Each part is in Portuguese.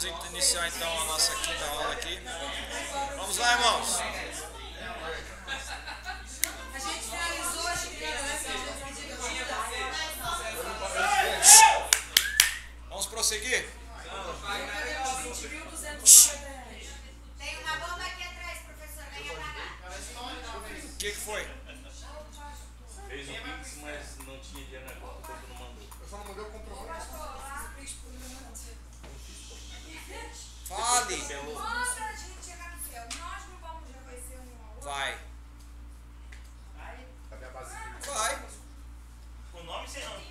Vamos iniciar então a nossa quinta aula aqui. Vamos lá, irmãos. A gente finalizou a primeira, né? Vamos prosseguir? Tem uma bomba aqui atrás, professor. Vem apagar. O que foi? Fez um Pix, mas não tinha dinheiro na conta, então não mandou. Eu só não mandei o comprovante. Fale. Mostra a gente chegar no céu. Nós não vamos reconhecer um ao outro. Vai. Cadê a base? Vai. O nome você não.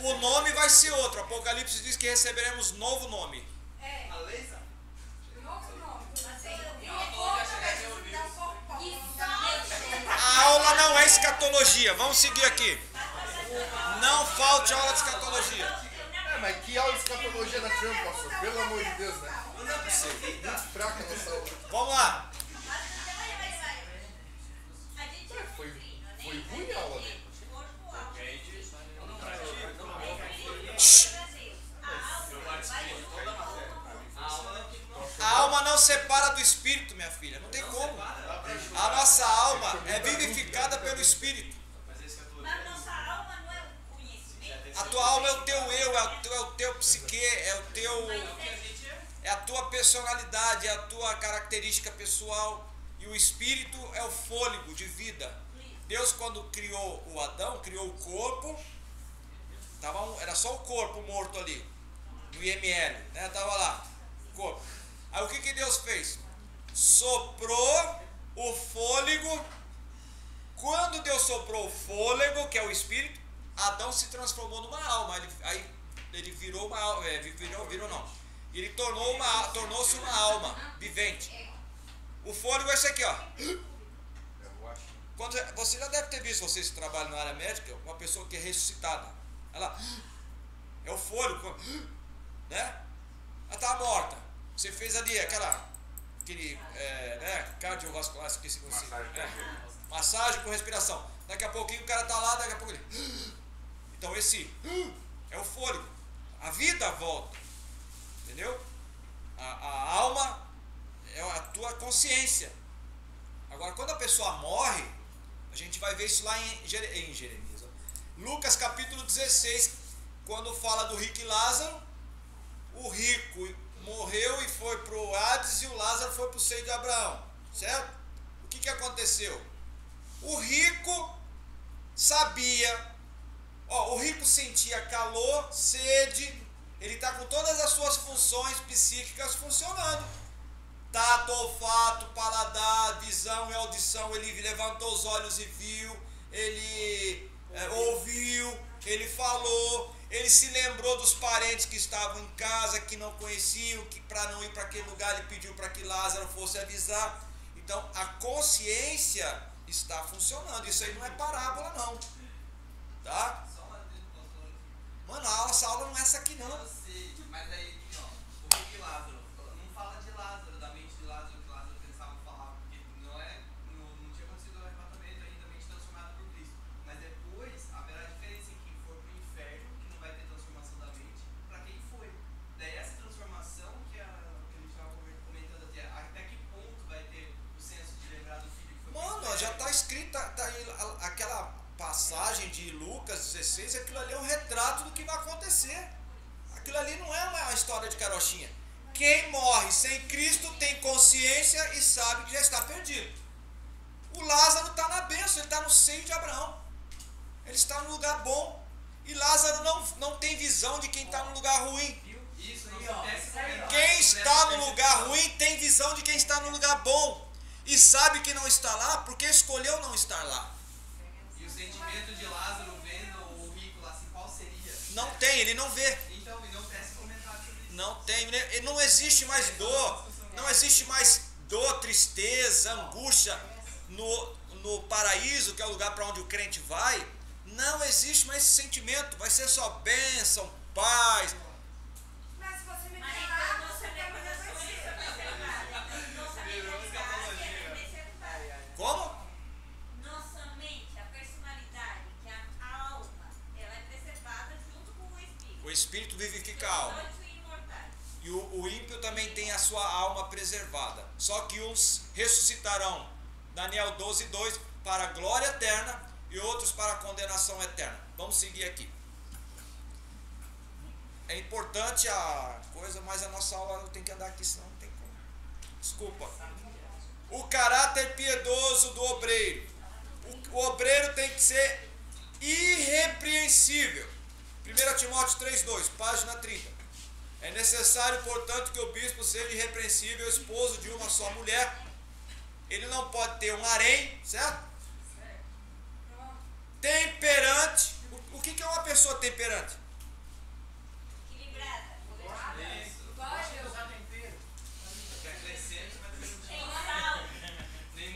O nome vai ser outro. Apocalipse diz que receberemos novo nome. É. A Leisa? Novo nome. A aula não é escatologia. Vamos seguir aqui. Não falte aula de escatologia. É, mas que aula de escatologia na tivemos, pastor? Pelo amor de Deus, né? Muito fraca a nossa aula. Vamos lá. Foi ruim a aula, né? A alma não separa do espírito, minha filha. Não tem como. A nossa alma é vivificada pelo espírito. A tua alma é o teu eu, é o teu psique, é a tua personalidade, é a tua característica pessoal. E o espírito é o fôlego de vida. Deus, quando criou o Adão, criou o corpo. Era só o corpo morto ali, no IML, né? Tava lá, o corpo. Aí o que Deus fez? Soprou o fôlego. Quando Deus soprou o fôlego, que é o espírito, Adão se transformou numa alma. Ele virou uma alma, virou não. Ele tornou-se uma alma vivente. O fôlego é isso aqui, ó. Você já deve ter visto, vocês que trabalham na área médica, uma pessoa que é ressuscitada. Ela é o fôlego, né? Ela está morta. Você fez ali aquele cardiovascular, esqueci você. Massagem com respiração. Daqui a pouquinho o cara está lá, daqui a pouco ele. Então esse é o fôlego. A vida volta. Entendeu? A alma é a tua consciência. Agora, quando a pessoa morre, a gente vai ver isso lá em Jeremias. Lucas capítulo 16, quando fala do rico e Lázaro, o rico morreu e foi para o Hades e o Lázaro foi para o seio de Abraão, certo? O que aconteceu? O rico sabia, o rico sentia calor, sede, ele está com todas as suas funções psíquicas funcionando. Tato, olfato, paladar, visão e audição, ele levantou os olhos e viu, ele ouviu, ele falou, ele se lembrou dos parentes que estavam em casa, que não conheciam, que para não ir para aquele lugar ele pediu para que Lázaro fosse avisar. Então a consciência está funcionando, isso aí não é parábola não, tá? Mano, essa aula não é essa aqui não. Mas aí, o rico e Lázaro, não fala de Lázaro, da mente de Lázaro, que Lázaro pensava falar, porque não tinha acontecido o arrebatamento ainda, mente transformada por Cristo. Mas depois haverá diferença em quem for para o inferno, que não vai ter transformação da mente, para quem foi. Daí essa transformação que a gente estava comentando até que ponto vai ter o senso de lembrar do filho que foi. Mano, já está escrita, tá aí, aquela passagem de Lucas 16, aquilo ali é um retrato do que vai acontecer. Aquilo ali não é uma história de carochinha. Quem morre sem Cristo tem consciência e sabe que já está perdido. O Lázaro está na bênção, ele está no seio de Abraão. Ele está no lugar bom. E Lázaro não tem visão de quem está no lugar ruim. Isso, não acontece. Quem está no lugar ruim tem visão de quem está no lugar bom. E sabe que não está lá porque escolheu não estar lá. E o sentimento de Lázaro vendo o rico lá, assim, qual seria? Não tem, ele não vê. Então, e não tem esse comentário sobre isso. Não tem, não existe mais dor, não existe mais dor, tristeza, angústia no paraíso, que é o lugar para onde o crente vai. Não existe mais esse sentimento, vai ser só bênção, paz. Mas se você me perguntar, você vai Como? Nossa mente, a personalidade, que a alma, ela é preservada junto com o espírito. O espírito vivifica a alma. Nós somos imortais. a sua alma preservada. Só que uns ressuscitarão, Daniel 12:2, para a glória eterna e outros para a condenação eterna. Vamos seguir aqui. É importante a coisa, mas a nossa aula não tem que andar aqui, senão não tem como. Desculpa. O caráter piedoso do obreiro. O obreiro tem que ser irrepreensível. 1 Timóteo 3:2, página 30. É necessário, portanto, que o bispo seja irrepreensível, esposo de uma só mulher. Ele não pode ter um harém, certo? Temperante. O que é uma pessoa temperante? Equilibrada.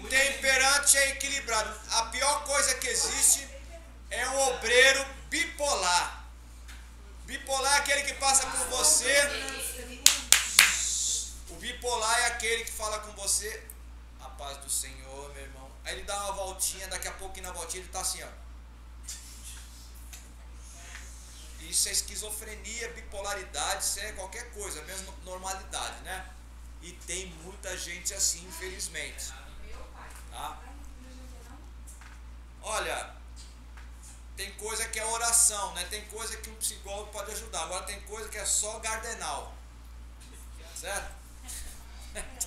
Temperante é equilibrado. A pior coisa que existe é um obreiro bipolar. Bipolar é aquele que passa por você. O bipolar é aquele que fala com você, a paz do Senhor, meu irmão. Aí ele dá uma voltinha, daqui a pouco na voltinha ele tá assim, ó. Isso é esquizofrenia, bipolaridade, isso é qualquer coisa, mesmo normalidade, né? E tem muita gente assim, infelizmente. Tá? Olha, tem coisa que é oração, né? Tem coisa que um psicólogo pode ajudar. Agora tem coisa que é só gardenal. Certo?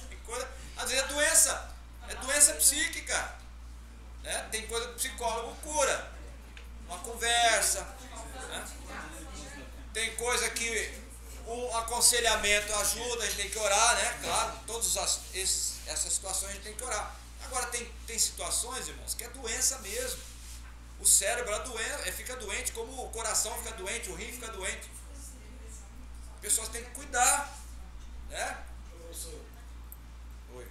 Tem coisa, às vezes é doença psíquica. Né? Tem coisa que o psicólogo cura. Uma conversa. Né? Tem coisa que um aconselhamento ajuda, a gente tem que orar, né? Claro, todas essas situações a gente tem que orar. Agora tem situações, irmãos, que é doença mesmo. O cérebro fica doente, como o coração fica doente, o rim fica doente. As pessoas têm que cuidar, né? Professor, Oi.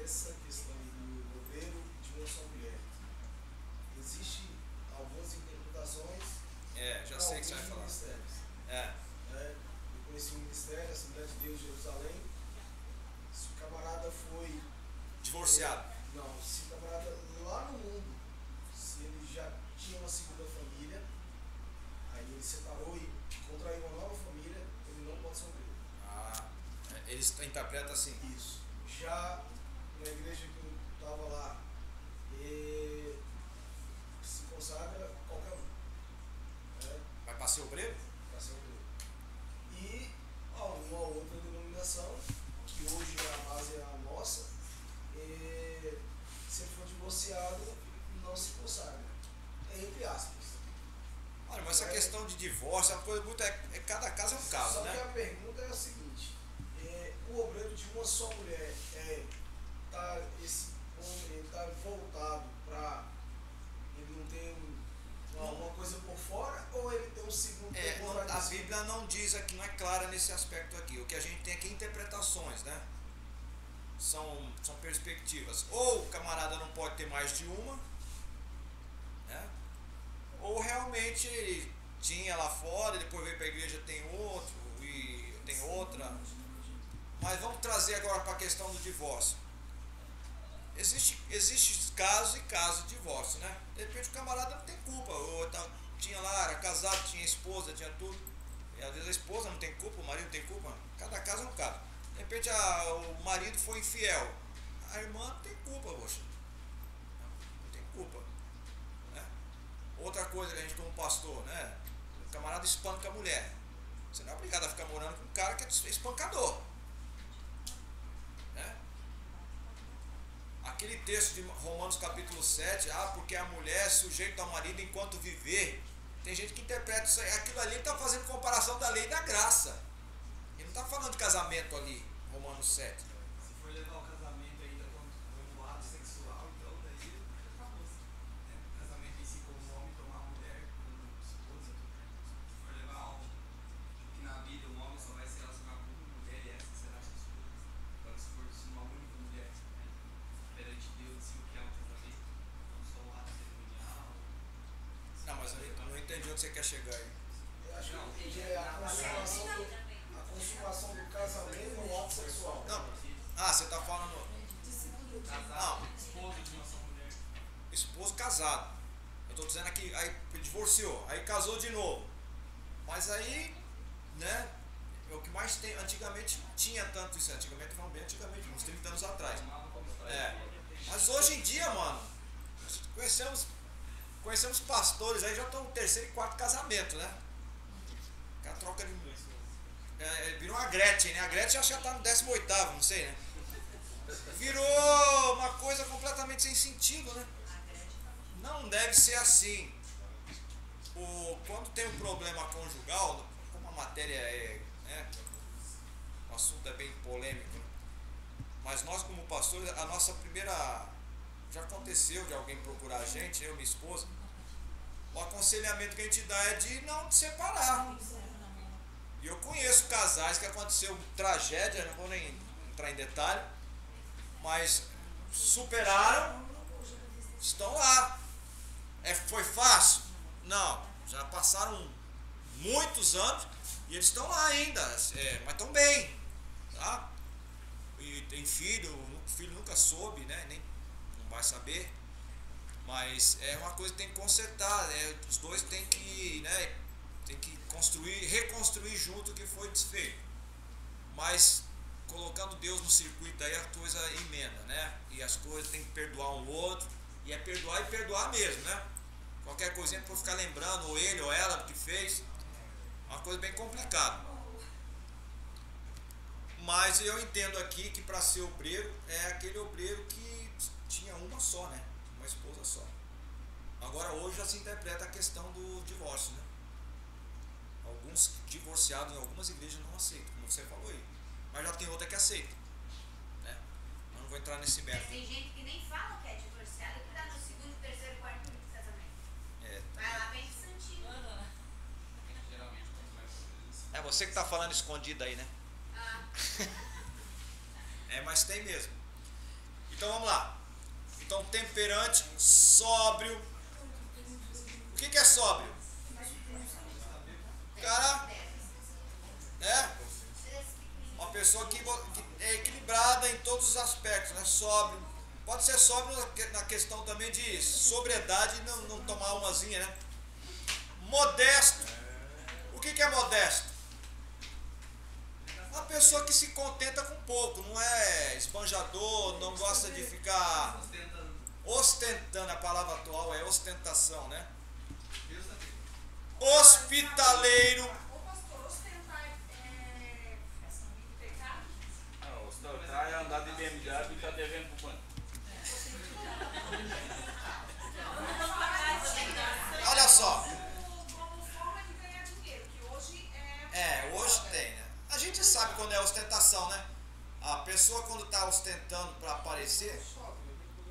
Essa questão do obreiro de uma só mulher, existe algumas interpretações. Já sei o que você vai falar. Ministérios. Eu conheci um ministério, a Assembleia de Deus de Jerusalém. Se o camarada foi Divorciado. Não, se o camarada lá no mundo, se ele já tinha uma segunda família, aí ele separou e contraiu uma nova família, ele não pode ser obreiro. Eles interpretam assim. Isso. Já na igreja que eu estava lá, se consagra qualquer um. Vai para ser obreiro? Para ser obreiro. E uma outra denominação, que hoje a base é a nossa, se ele for divorciado, não se consagra. Entre aspas. Olha, mas essa questão de divórcio é uma coisa muito. Cada caso é um caso, Só né? que a pergunta é a seguinte: o obreiro de uma só mulher esse homem está voltado para ele não ter alguma coisa por fora, ou ele tem um segundo tempo? A Bíblia não diz aqui, não é clara nesse aspecto aqui. O que a gente tem aqui é interpretações, né? São perspectivas. Ou o camarada não pode ter mais de uma, né? Ou realmente ele tinha lá fora, depois veio para a igreja, tem outro e tem outra. Mas vamos trazer agora para a questão do divórcio. Existe casos e casos de divórcio, né? De repente o camarada não tem culpa, ou tinha lá, era casado, tinha esposa, tinha tudo. E às vezes a esposa não tem culpa, o marido não tem culpa. Cada caso é um caso. De repente o marido foi infiel. A irmã não tem culpa, poxa. Não tem culpa. Né? Outra coisa que a gente como pastor, né? O camarada espanca a mulher. Você não é obrigado a ficar morando com um cara que é espancador. Né? Aquele texto de Romanos capítulo 7, porque a mulher é sujeita ao marido enquanto viver. Tem gente que interpreta isso aí. Aquilo ali está fazendo comparação da lei e da graça. Ele não está falando de casamento ali, Romanos 7. Se for levar o casamento ainda como um ato sexual, então daí acabou. O casamento em si como um homem tomar uma mulher como esposa. Se for levar que na vida um homem só vai se relacionar com uma mulher e essa será a sua esposa. Agora se for uma única mulher, né, perante Deus, assim, o que é um casamento, não só um ato cerimonial. Não, mas eu não entendi onde você quer chegar aí. Eu acho que é a consumação do casamento no ato sexual. Não. Você está falando. Casado, esposo de uma só mulher. Esposo casado. Eu estou dizendo aqui, aí divorciou, aí casou de novo. Mas aí, né? O que mais mais tem, antigamente tinha tanto isso, antigamente não, bem antigamente, uns 30 anos atrás. Mas hoje em dia, mano, conhecemos pastores aí, já estão no 3º e 4º casamento, né? O cara troca de... virou uma Gretchen, né? A Gretchen acho que já tá no 18º, não sei, né? Virou uma coisa completamente sem sentido, né? Não deve ser assim. Quando tem um problema conjugal, como a matéria o assunto é bem polêmico, né? Mas nós como pastores, a nossa primeira... Já aconteceu de alguém procurar a gente, eu e minha esposa, o aconselhamento que a gente dá é de não separar. E eu conheço casais que aconteceu tragédia, não vou nem entrar em detalhe, mas superaram, estão lá. Foi fácil? Não, já passaram muitos anos e eles estão lá ainda, mas estão bem, tá? E tem filho, o filho nunca soube, né? Nem não vai saber, mas é uma coisa que tem que consertar, os dois têm que, né? Tem que reconstruir junto o que foi desfeito. Mas colocando Deus no circuito aí a coisa emenda, né? E as coisas tem que perdoar um outro, e é perdoar e perdoar mesmo, né? Qualquer coisinha para ficar lembrando, ou ele ou ela, do que fez, é uma coisa bem complicada. Mas eu entendo aqui que para ser obreiro, é aquele obreiro que tinha uma só, né? Uma esposa só. Agora hoje já se interpreta a questão do divórcio, né? Alguns divorciados em algumas igrejas não aceitam, como você falou aí. Mas já tem outra que aceita, né? Eu não vou entrar nesse mérito. Tem gente que nem fala que é divorciado, que está no 2º, 3º e 4º ano de casamento. Vai lá bem santinho. É você que está falando escondido aí, né? Mas tem mesmo. Então vamos lá. Então temperante, sóbrio. O que é sóbrio? Cara, né? Uma pessoa que é equilibrada em todos os aspectos, né? Sóbrio. Pode ser sóbrio na questão também de sobriedade e não tomar umazinha, né? Modesto. O que é modesto? Uma pessoa que se contenta com pouco, não é esbanjador, não gosta de ficar ostentando. A palavra atual é ostentação, né? Hospitaleiro. Ô pastor, ostentar é pecado? Não, ostentar é andar de BMW e tá devendo pro banco. Olha só. Como forma de ganhar dinheiro, que hoje Hoje tem, né? A gente sabe quando é ostentação, né? A pessoa quando está ostentando para aparecer,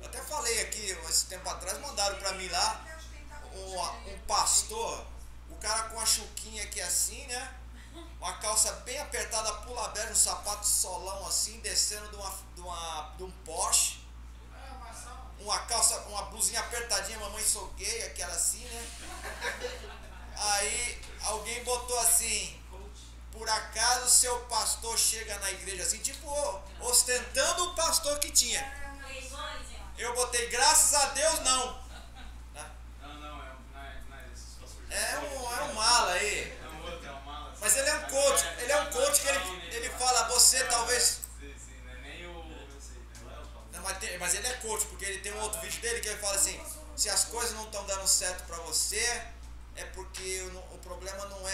eu até falei aqui, esse tempo atrás, mandaram para mim lá um pastor, o cara com a chuquinha aqui assim, né? Uma calça bem apertada, pula aberta, um sapato solão assim, descendo de um Porsche. Uma calça, uma blusinha apertadinha, mamãe sou gay, aquela assim, né? Aí alguém botou assim: por acaso seu pastor chega na igreja assim, tipo ostentando o pastor que tinha. Eu botei, graças a Deus não. É um mala aí. Mas ele é um coach que ele fala, você talvez. Mas ele é coach, porque ele tem um outro vídeo dele que ele fala assim: se as coisas não estão dando certo para você, é porque o problema não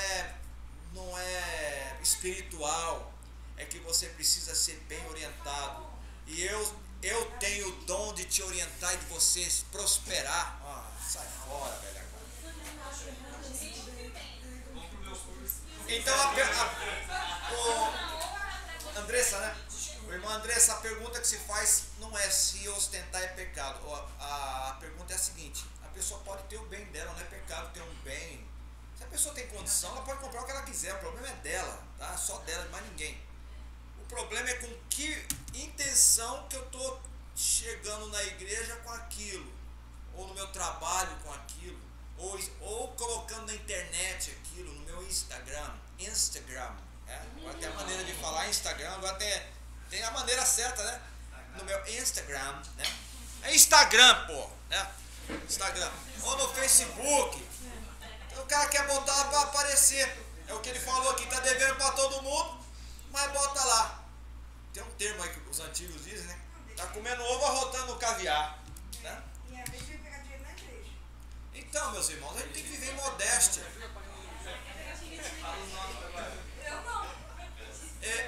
é espiritual, é que você precisa ser bem orientado. E eu tenho o dom de te orientar e de você prosperar. Sai fora, velho. Então Andressa, né? O irmão Andressa, a pergunta que se faz não é se ostentar é pecado. A pergunta é a seguinte: a pessoa pode ter o bem dela, não é pecado ter um bem. Se a pessoa tem condição, ela pode comprar o que ela quiser, o problema é dela, tá? Só dela, de mais ninguém. O problema é com que intenção que eu estou chegando na igreja com aquilo, ou no meu trabalho com aquilo, ou colocando na internet aquilo, no meu Instagram. Agora tem a maneira de falar Instagram, agora tem a maneira certa, né? No meu Instagram, né? É Instagram, pô, né? Instagram. Ou no Facebook. O cara quer botar lá para aparecer. É o que ele falou aqui, tá devendo para todo mundo. nós bota lá. Tem um termo aí que os antigos dizem, né? Tá comendo ovo arrotando caviar. Né? E às vezes vai pegar dinheiro na igreja. Então, meus irmãos, a gente tem que viver em modéstia. Eu não.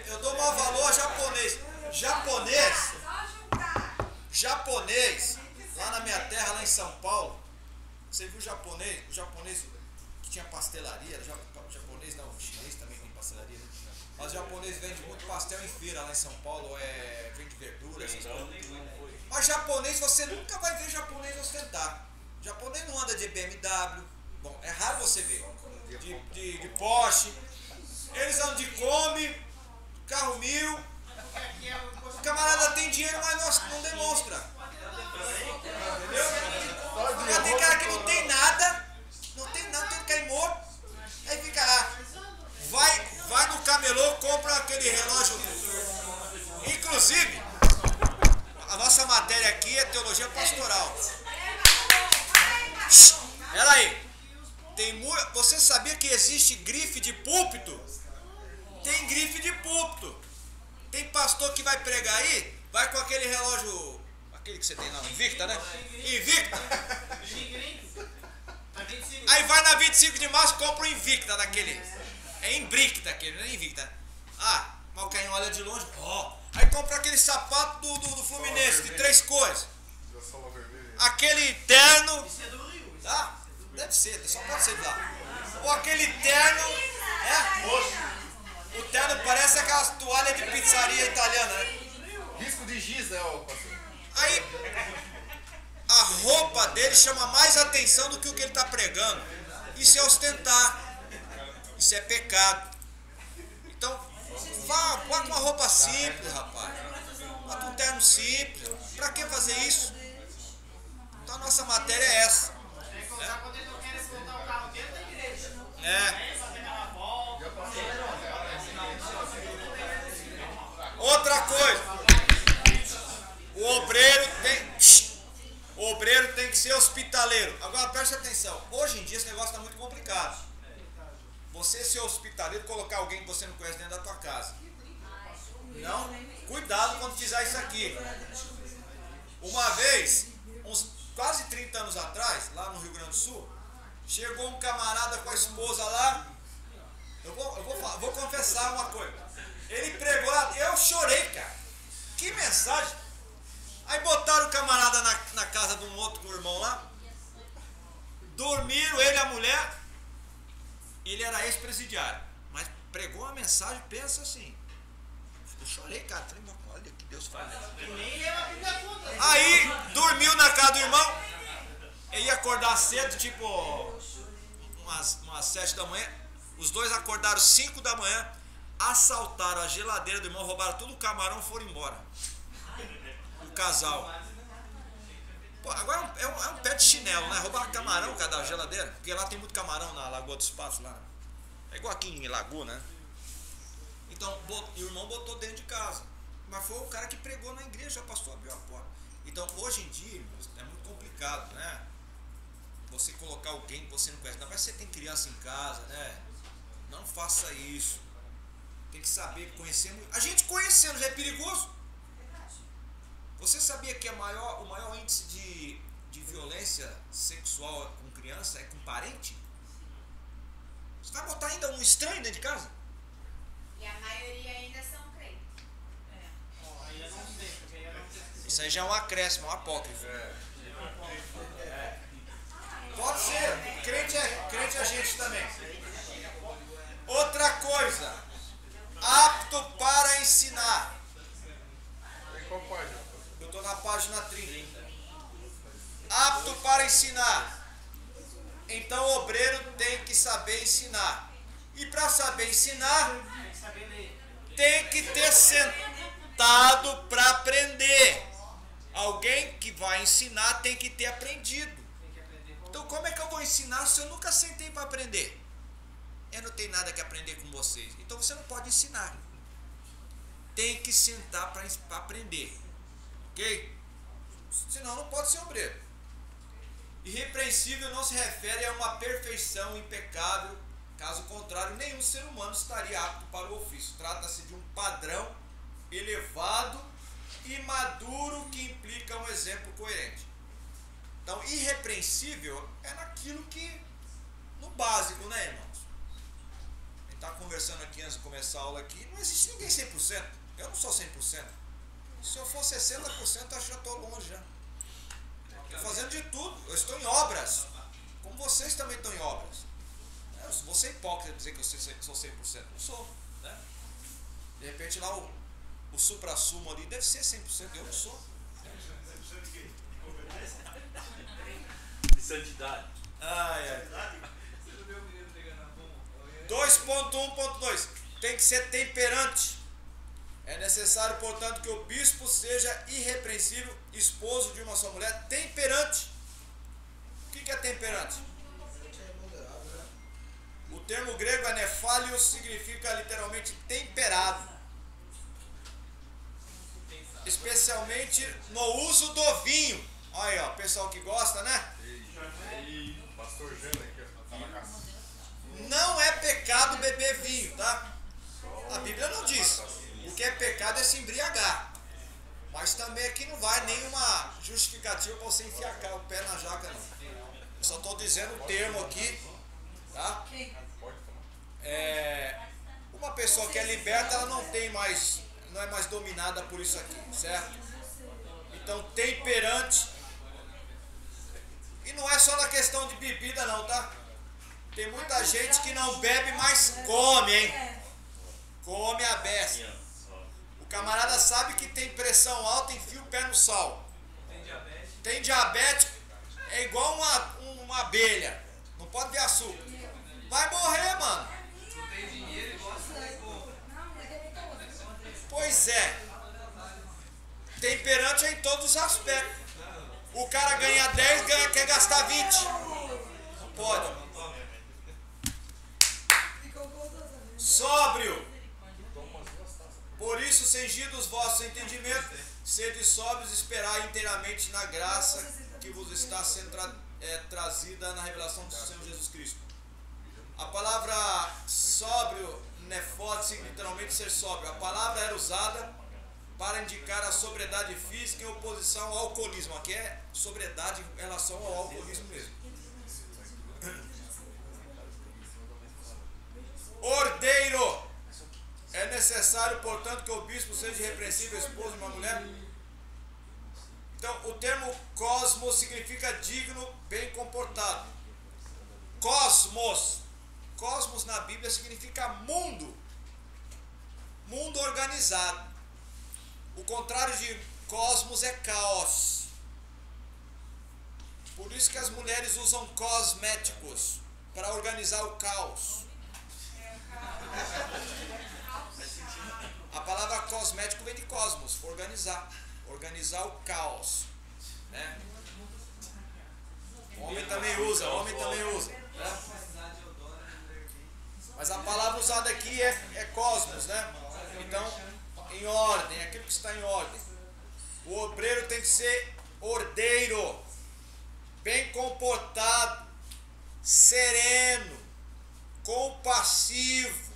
Eu dou maior valor a japonês. Japonês, lá na minha terra, lá em São Paulo, você viu o japonês que tinha pastelaria, japonês não, o chinês também tem pastelaria, né? Mas o japonês vende muito pastel em feira lá em São Paulo, vende verdura, essas coisas. Mas japonês, você nunca vai ver japonês ostentar. Japonês não anda de BMW, bom, é raro você ver, de Porsche, eles andam de Kombi, carro 1000, o camarada tem dinheiro, mas não demonstra. Entendeu? Mas tem cara que não tem nada, tem que cair morto, aí fica lá. Vai no camelô, compra aquele relógio. Inclusive, a nossa matéria aqui é teologia pastoral. Pera aí. Você sabia que existe grife de púlpito? Tem grife de púlpito. Tem pastor que vai pregar aí, vai com aquele relógio, aquele que você tem lá, Invicta, né? Invicta. Aí vai na 25 de março, compra o Invicta daquele. É Invicta aquele, não é Invicta. Ah, mas o carinho olha de longe. Aí compra aquele sapato do Fluminense, de 3 cores. Aquele terno. Tá? Deve ser, só pode ser de lá. Ou aquele terno. O terno parece aquelas toalhas de pizzaria italiana, né? Risco de giz, né, pastor? Aí, a roupa dele chama mais atenção do que o que ele está pregando. Isso é ostentar. Isso é pecado. Então, vá com uma roupa simples, rapaz. Bota um terno simples. Pra que fazer isso? Então, a nossa matéria é essa. Outra coisa, o obreiro tem que ser hospitaleiro. Agora preste atenção, hoje em dia esse negócio está muito complicado. Você ser hospitaleiro, colocar alguém que você não conhece dentro da tua casa. Não, cuidado quando fizer isso aqui. Uma vez, uns quase 30 anos atrás, lá no Rio Grande do Sul, chegou um camarada com a esposa lá. Eu vou confessar uma coisa. Ele pregou lá, eu chorei, cara. Que mensagem. Aí botaram o camarada na casa de um outro irmão lá. Dormiram, ele e a mulher. Ele era ex-presidiário. Mas pregou uma mensagem, pensa assim. Eu chorei, cara. Falei, olha que Deus faz. Aí, dormiu na casa do irmão. Ele ia acordar cedo, tipo umas 7 da manhã. Os dois acordaram 5 da manhã. Assaltaram a geladeira do irmão, roubaram tudo o camarão e foram embora. O casal. Pô, agora é um pé de chinelo, né? Roubaram camarão, cara, da geladeira. Porque lá tem muito camarão na Lagoa dos Patos lá. É igual aqui em Laguna, né? Então, o irmão botou dentro de casa. Mas foi o cara que pregou na igreja, o pastor abriu a porta. Então, hoje em dia, é muito complicado, né? Você colocar alguém que você não conhece. Não, mas você tem criança em casa, né? Não faça isso. Tem que saber, conhecendo. A gente conhecendo já é perigoso. Você sabia que o maior índice de violência sexual com criança é com parente? Você vai botar ainda um estranho dentro de casa? E a maioria ainda são crentes. Isso aí já é um acréscimo, um apócrifo. Pode ser. Crente é gente também. Outra coisa. Apto para ensinar. Eu estou na página 30. Apto para ensinar. Então o obreiro tem que saber ensinar. E para saber ensinar, tem que ter sentado para aprender. Alguém que vai ensinar tem que ter aprendido. Então como é que eu vou ensinar se eu nunca sentei para aprender? Eu não tenho nada que aprender com vocês. Então você não pode ensinar. Tem que sentar para aprender. Ok? Senão não pode ser obreiro. Irrepreensível não se refere a uma perfeição impecável Caso contrário, nenhum ser humano estaria apto para o ofício. Trata-se de um padrão elevado e maduro que implica um exemplo coerente. Então, irrepreensível é naquilo que, no básico, né, irmãos? A gente está conversando aqui antes de começar a aula aqui, não existe ninguém 100%. Eu não sou 100%. Se eu for 60%, acho que já estou longe já. Estou fazendo de tudo. Eu estou em obras. Como vocês também estão em obras. Eu vou ser hipócrita dizer que eu sou 100%. Não sou. Né? De repente lá o supra-sumo ali deve ser 100%. Eu não sou. De santidade. Ai, ai. 2.1.2 tem que ser temperante. É necessário, portanto, que o bispo seja irrepreensível, esposo de uma só mulher, temperante. O que é temperante? O termo grego anephalios significa literalmente temperado, especialmente no uso do vinho. Olha aí, ó, pessoal que gosta, né? Pastor Jana aqui, tá na casa. Não é pecado beber vinho, tá? A Bíblia não diz. O que é pecado é se embriagar. Mas também aqui não vai nenhuma justificativa para você enfiar o pé na jaca, não. Eu só estou dizendo o termo aqui, tá? Uma pessoa que é liberta, ela não é mais dominada por isso aqui, certo? Então, temperante. E não é só na questão de bebida, não, tá? Tem muita gente que não bebe, mas come, hein? Come a beça. O camarada sabe que tem pressão alta, enfia o pé no sal. Tem diabetes, é igual uma abelha. Não pode ver açúcar. Vai morrer, mano. Pois é. Temperante é em todos os aspectos. O cara ganha 10, quer gastar 20. Não pode. Sóbrio. Por isso, cingidos os vossos entendimentos, sede sóbrios e esperai inteiramente na graça que vos está sendo trazida na revelação do Senhor Jesus Cristo. A palavra sóbrio, nefod, literalmente ser sóbrio. A palavra era usada para indicar a sobriedade física em oposição ao alcoolismo. Aqui é sobriedade em relação ao alcoolismo mesmo. Ordeiro. É necessário, portanto, que o bispo seja irrepreensível, esposo de uma mulher. Então, o termo cosmos significa digno, bem comportado. Cosmos. Cosmos na Bíblia significa mundo. Mundo organizado. O contrário de cosmos é caos. Por isso que as mulheres usam cosméticos para organizar o caos. A palavra cosmético vem de cosmos, organizar. Organizar o caos. Né? O homem também usa, né? Mas a palavra usada aqui é cosmos, né? Então, em ordem, é aquilo que está em ordem. O obreiro tem que ser ordeiro, bem comportado, sereno, compassivo,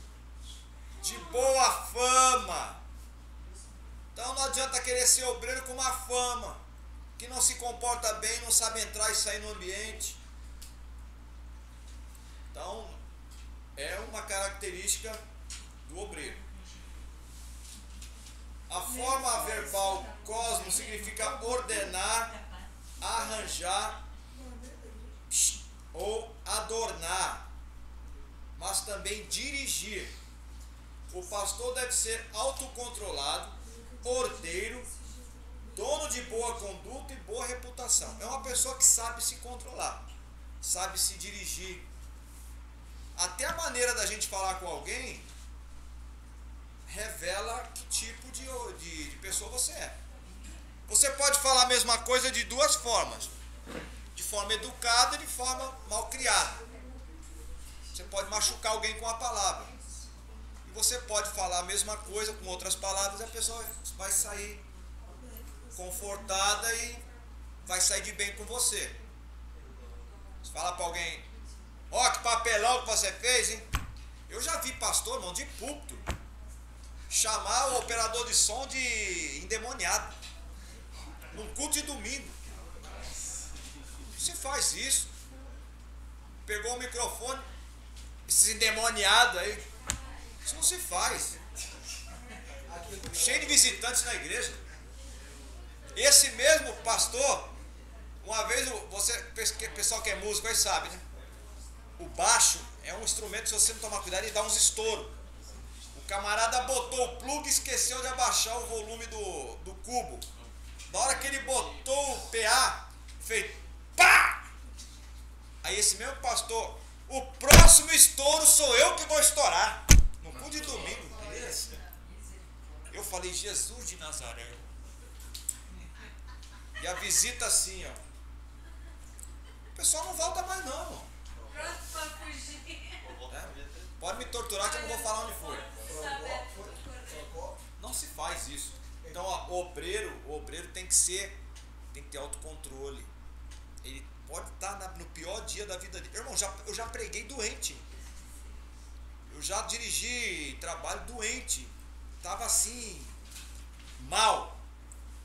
de boa fama. Então não adianta querer ser obreiro com uma fama, que não se comporta bem, não sabe entrar e sair no ambiente. Então é uma característica do obreiro. A forma verbal cosmo significa ordenar, arranjar ou adornar, mas também dirigir. O pastor deve ser autocontrolado, ordeiro, dono de boa conduta e boa reputação. É uma pessoa que sabe se controlar, sabe se dirigir. Até a maneira da gente falar com alguém revela que tipo de pessoa você é. Você pode falar a mesma coisa de duas formas: de forma educada e de forma mal criada. Você pode machucar alguém com a palavra, e você pode falar a mesma coisa com outras palavras e a pessoa vai sair confortada e vai sair de bem com você. Você fala para alguém: ó, que papelão que você fez, hein? Eu já vi pastor, irmão, de púlpito, chamar o operador de som de endemoniado. Num culto de domingo. Se faz isso. Pegou o microfone, esses endemoniados aí. Isso não se faz. Cheio de visitantes na igreja. Esse mesmo pastor, uma vez, pessoal que é músico aí sabe, né? O baixo é um instrumento que, se você não tomar cuidado, ele dá uns estouros. O camarada botou o plug e esqueceu de abaixar o volume do cubo. Na hora que ele botou o PA, fez pá! Aí esse mesmo pastor, o próximo estouro sou eu que vou estourar. No culto de domingo. Eu falei, Jesus de Nazaré. E a visita assim, ó. O pessoal não volta mais não, irmão. Pronto pra fugir. Pode me torturar que eu não vou falar onde foi. Não se faz isso. Então, ó, o obreiro tem que ter autocontrole. Ele pode estar no pior dia da vida dele. Irmão, eu já preguei doente. Eu já dirigi trabalho doente. Tava assim, mal.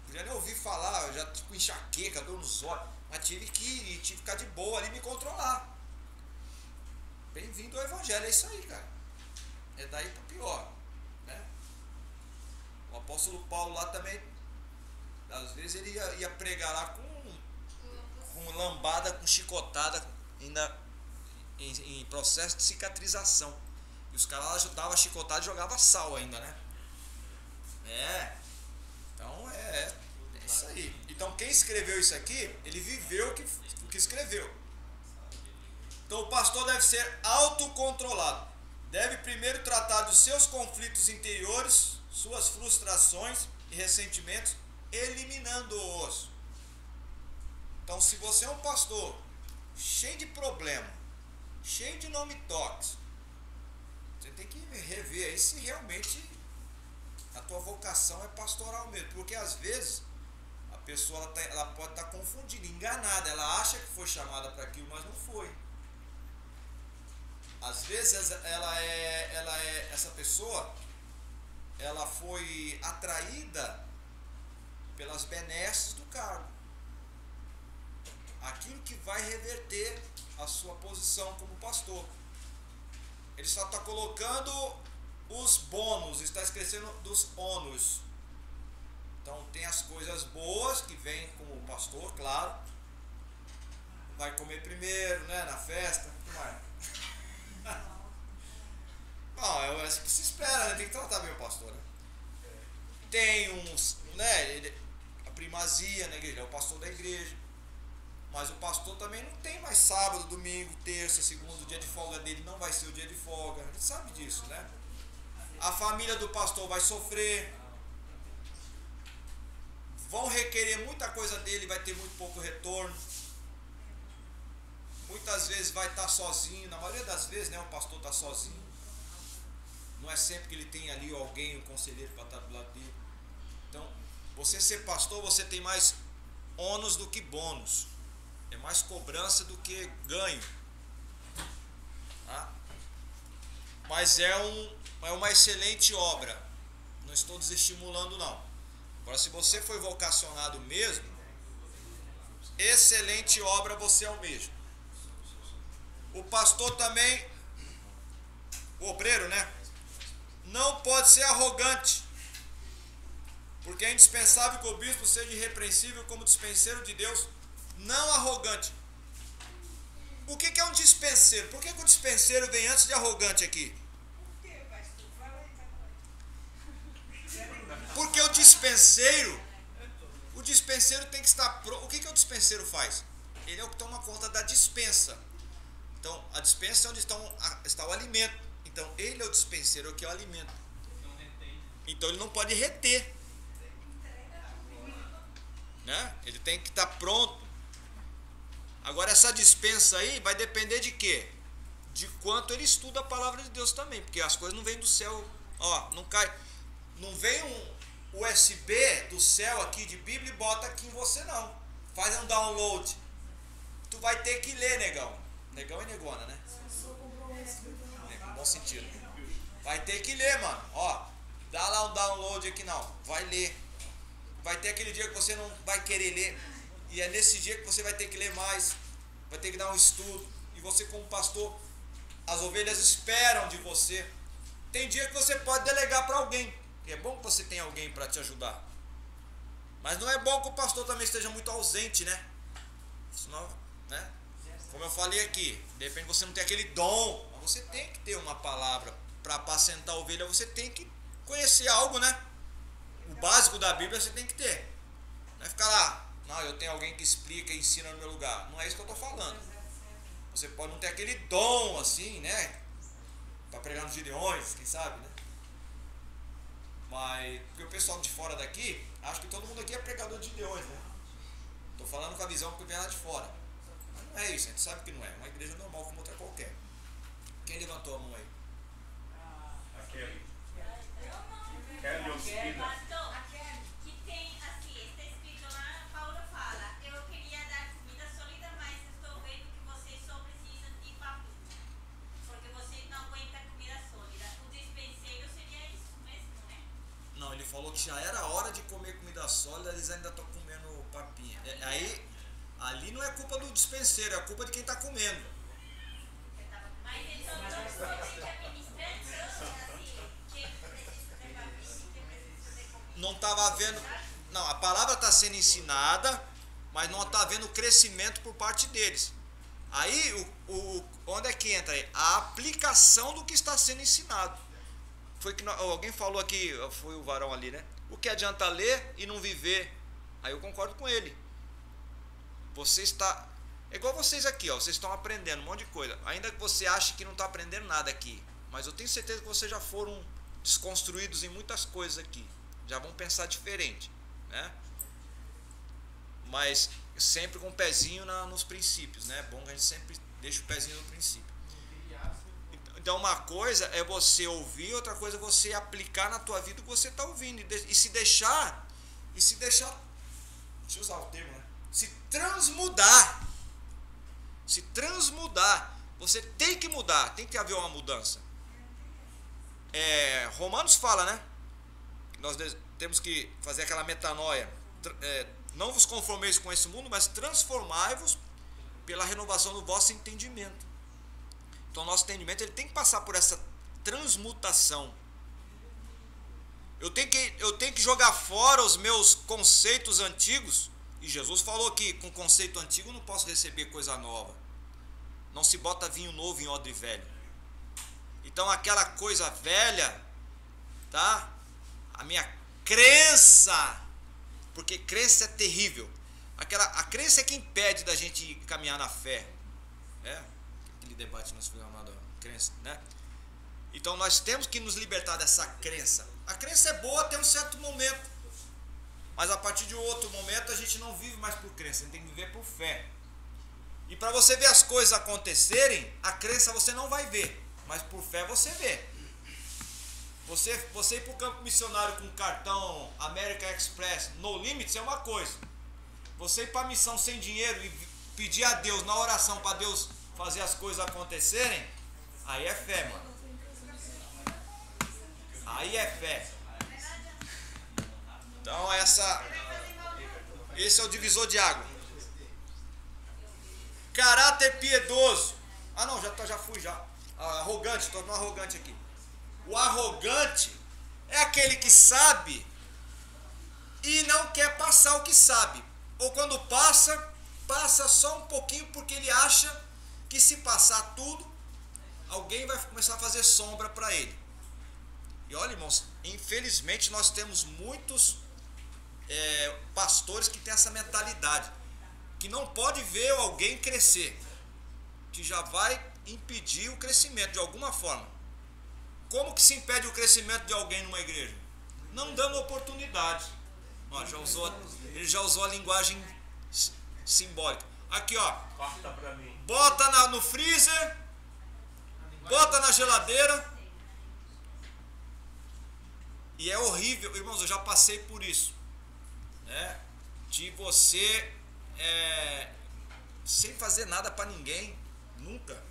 Podia nem ouvir falar, eu já com enxaqueca, dor nos olhos. Mas tive que ficar de boa ali e me controlar. Bem-vindo ao Evangelho, é isso aí, cara. É daí pro pior, né? O apóstolo Paulo lá também, às vezes ele ia pregar lá com lambada, com chicotada, ainda em processo de cicatrização. E os caras lá ajudavam a chicotada e jogavam sal ainda, né? Então é isso aí. Então quem escreveu isso aqui, ele viveu o que escreveu. Então o pastor deve ser autocontrolado. Deve primeiro tratar dos seus conflitos interiores, suas frustrações e ressentimentos, eliminando-os. Então, se você é um pastor cheio de problema, cheio de nome tóxico, você tem que rever aí se realmente a tua vocação é pastoral mesmo. Porque às vezes a pessoa ela pode estar confundida, enganada. Ela acha que foi chamada para aquilo, mas não foi. Às vezes essa pessoa, ela foi atraída pelas benesses do cargo. Aquilo que vai reverter a sua posição como pastor. Ele só está colocando os bônus, está esquecendo dos ônus. Então tem as coisas boas que vêm como pastor, claro. Vai comer primeiro, né, na festa. Vai. Não, é isso que se espera, né? Tem que tratar bem o pastor, né? Tem uns, né? A primazia na igreja, é o pastor da igreja. Mas o pastor também não tem mais sábado, domingo, terça, segundo, o dia de folga dele não vai ser o dia de folga. Ele sabe disso, né? A família do pastor vai sofrer. Vão requerer muita coisa dele, vai ter muito pouco retorno. Muitas vezes vai estar sozinho, na maioria das vezes, né, o pastor está sozinho. Não é sempre que ele tem ali alguém, um conselheiro para estar do lado dele. Então, você ser pastor, você tem mais ônus do que bônus. É mais cobrança do que ganho. Tá? Mas é uma excelente obra. Não estou desestimulando, não. Agora, se você foi vocacionado mesmo, excelente obra você almeja. O pastor também, o obreiro, né? Não pode ser arrogante, porque é indispensável que o bispo seja irrepreensível como dispenseiro de Deus, não arrogante. O que é um dispenseiro? Por que o dispenseiro vem antes de arrogante aqui? Porque o dispenseiro tem que estar pronto. O que o dispenseiro faz? Ele é o que toma conta da dispensa. Então, a dispensa é onde está o alimento. Então, ele é o dispenseiro, é o que é o alimento. Então, ele não pode reter. Né? Ele tem que estar pronto. Agora, essa dispensa aí vai depender de quê? De quanto ele estuda a palavra de Deus também. Porque as coisas não vêm do céu. Ó, não cai. Não vem um USB do céu aqui de Bíblia e bota aqui em você, não. Faz um download. Tu vai ter que ler, negão. Negão e negona, né? no bom sentido. Vai ter que ler, mano. Ó, dá lá um download aqui não. Vai ler. Vai ter aquele dia que você não vai querer ler. E é nesse dia que você vai ter que ler mais. Vai ter que dar um estudo. E você como pastor, as ovelhas esperam de você. Tem dia que você pode delegar para alguém. E é bom que você tenha alguém para te ajudar. Mas não é bom que o pastor também esteja muito ausente, né? Senão, né? Como eu falei aqui, de repente você não tem aquele dom, mas você tem que ter uma palavra para apacentar a ovelha, você tem que conhecer algo, né? O básico da Bíblia você tem que ter. Não é ficar lá, não, eu tenho alguém que explica e ensina no meu lugar. Não é isso que eu estou falando. Você pode não ter aquele dom assim, né? Para pregar nos Gideões, quem sabe, né? Mas, porque o pessoal de fora daqui, acho que todo mundo aqui é pregador de Gideões, né? Estou falando com a visão que vem lá de fora. Mas não é isso, a gente sabe que não é. É uma igreja normal como outra qualquer. Quem levantou a mão aí? Aquele. Kelly Ospina. Pastor, que tem assim, está escrito lá, Paulo fala, eu queria dar comida sólida, mas estou vendo que vocês só precisam de papinha, porque vocês não aguentam comida sólida. O dispenseiro seria isso mesmo, né? Não, ele falou que já era hora de comer comida sólida, eles ainda estão comendo papinha. Aí, ali não é culpa do dispenseiro, é culpa de quem está comendo. Mas então, somente a ministrante, assim, que precisa ter papinha, que precisa ter comida. Não estava havendo. Não, a palavra está sendo ensinada, mas não está havendo crescimento por parte deles. Aí, onde é que entra aí? A aplicação do que está sendo ensinado. Foi que alguém falou aqui, foi o varão ali, né? O que adianta ler e não viver? Aí eu concordo com ele. Você está. É igual vocês aqui, ó. Vocês estão aprendendo um monte de coisa. Ainda que você ache que não está aprendendo nada aqui. Mas eu tenho certeza que vocês já foram desconstruídos em muitas coisas aqui. Já vão pensar diferente, né? Mas sempre com o pezinho nos princípios, né? É bom que a gente sempre deixe o pezinho no princípio. Então uma coisa é você ouvir, outra coisa é você aplicar na tua vida o que você está ouvindo. E se deixar, deixa eu usar o termo, né? Se transmudar. Você tem que mudar, tem que haver uma mudança. Romanos fala, né? Nós temos que fazer aquela metanoia. Não vos conformeis com esse mundo, mas transformai-vos pela renovação do vosso entendimento. Então, nosso entendimento ele tem que passar por essa transmutação. Eu tenho que jogar fora os meus conceitos antigos. E Jesus falou que com conceito antigo eu não posso receber coisa nova. Não se bota vinho novo em odre velho. Então, aquela coisa velha, tá? A minha crença, porque crença é terrível. A crença é que impede da gente caminhar na fé. Aquele debate que nós fizemos lá da crença, né? Então nós temos que nos libertar dessa crença. A crença é boa até um certo momento, mas a partir de outro momento a gente não vive mais por crença, a gente tem que viver por fé. E para você ver as coisas acontecerem, a crença você não vai ver, mas por fé você vê. Você ir para o campo missionário com cartão American Express no limits é uma coisa. Você ir para a missão sem dinheiro e pedir a Deus na oração para Deus fazer as coisas acontecerem, aí é fé, mano. Aí é fé. Então esse é o divisor de água. Caráter piedoso. Ah não, já fui já. Arrogante, tornou arrogante aqui. O arrogante é aquele que sabe e não quer passar o que sabe. Ou quando passa só um pouquinho porque ele acha que se passar tudo, alguém vai começar a fazer sombra para ele. E olha, irmãos, infelizmente nós temos muitos pastores que têm essa mentalidade, que não pode ver alguém crescer, que já vai impedir o crescimento de alguma forma. Como que se impede o crescimento de alguém numa igreja? Não dando oportunidade. Ele já usou a linguagem simbólica. Aqui, ó. Corta pra mim. Bota no freezer, bota na geladeira. E é horrível, irmãos, eu já passei por isso, né? De você sem fazer nada para ninguém, nunca